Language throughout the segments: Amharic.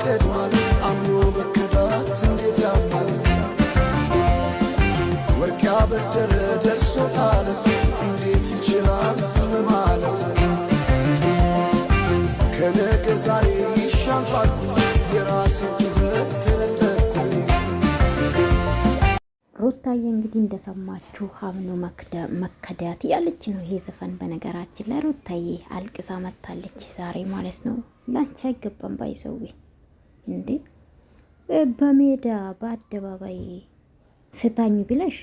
ይቀድማል አምኖ መከዳት እንዴት ያማል ወርቅ ያበደረ ደርሶታለት እንዴት ይችላል ዝም ማለት ከነገ ዛሬ ይሻል ባልኩ የራሴን ጩኸት ተነጠቅኩኝ። ሩታዬ እንግዲህ እንደሰማችሁ አምኖ መከዳት ያለች ነው ይሄ ዘፈን። በነገራችን ላይ ሩታዬ አልቅሳ መታለች ዛሬ ማለት ነው። ላንቺ አይገባም ባይሰዊ እንዴ በሜዳ በአደባባይ ፍታኝ ብለሽ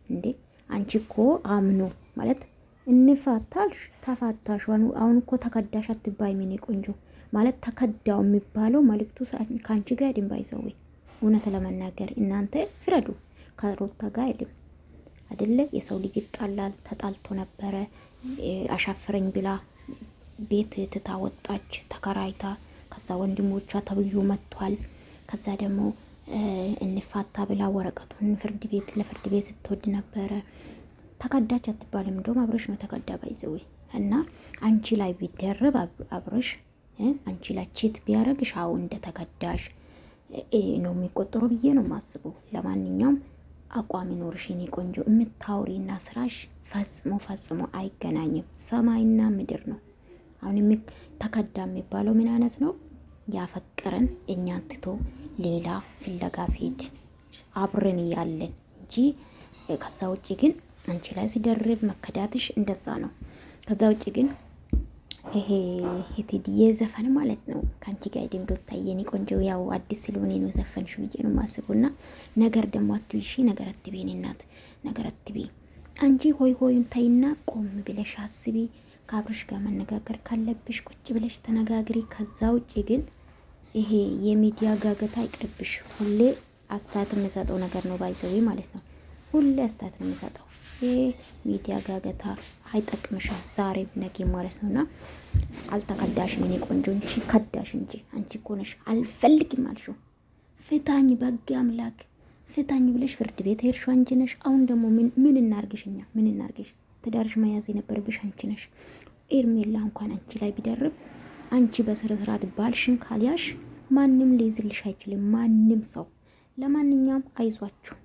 እንዴ አንቺ እኮ አምኖ ማለት እንፋታልሽ ተፋታሽ። አሁን እኮ ተከዳሽ አትባይ ምን ቆንጆ ማለት ተከዳው የሚባለው መልእክቱ ካንቺ ጋር አይደለም ባይሰዊ። እውነት ለመናገር እናንተ ፍረዱ። ከሩታ ጋር አይደለ የሰው ልጅ ይጣላል። ተጣልቶ ነበረ አሻፈረኝ ብላ ቤት ትታወጣች ተከራይታ። ከዛ ወንድሞቿ ተብዩ መጥቷል። ከዛ ደግሞ እንፋታ ብላ ወረቀቱን ለፍርድ ቤት ስትወድ ነበረ። ተከዳች አትባልም። እንደውም አብረሽ ነው ተከዳ ባይዘው እና አንቺ ላይ ቢደረብ አብረሽ አንቺ ላይ ቺት ቢያረግሽ አው እንደተከዳሽ ነው የሚቆጠረው ብዬ ነው ማስበው። ለማንኛውም አቋም ይኖርሽ የኔ ቆንጆ። የምታውሪና ስራሽ ፈጽሞ አይገናኝም። ሰማይና ምድር ነው። አሁን ተከዳ የሚባለው ምን አይነት ነው? ያፈቀረን እኛን ትቶ ሌላ ፍለጋ ሲሄድ አብረን እያለን እንጂ ከዛ ውጪ ግን አንቺ ላይ ሲደርብ መከዳትሽ እንደዛ ነው። ከዛ ውጪ ግን ይሄ የቴዲዬ ዘፈን ማለት ነው ካንቺ ጋር ድምዶታ የኔ ቆንጆ። ያው አዲስ ስለሆነ ነው ዘፈንሽ ብዬ ነው ማስቡና ነገር ደግሞ አትይሺ ነገር አትቤ እናት ነገር አትቤ አንቺ ሆይን ታይና ቆም ብለሽ አስቢ። ከአብርሽ ጋር መነጋገር ካለብሽ ቁጭ ብለሽ ተነጋግሪ። ከዛ ውጪ ግን ይሄ የሚዲያ ጋገታ ይቅርብሽ። ሁሌ አስተያየት የሚሰጠው ነገር ነው ባይዘዊ ማለት ነው። ሁሌ አስተያየት የሚሰጠው ይሄ ሚዲያ ጋገታ አይጠቅምሻል ዛሬም ነገ ማለት ነውና አልተከዳሽም የኔ ቆንጆ እንጂ ከዳሽ እንጂ አንቺ እኮ ነሽ አልፈልግም አልሽው። ፍታኝ በግ አምላክ ፍታኝ ብለሽ ፍርድ ቤት ሄድሽው አንቺ ነሽ። አሁን ደግሞ ምን እናርግሽኛ? ምን እናርግሽ? ትዳርሽ መያዝ የነበረብሽ አንቺ ነሽ። ኤርሜላ እንኳን አንቺ ላይ ቢደርብ አንቺ በስርዓት ባልሽን ካልያሽ ማንም ሊይዝልሽ አይችልም ማንም ሰው። ለማንኛውም አይዟችሁ።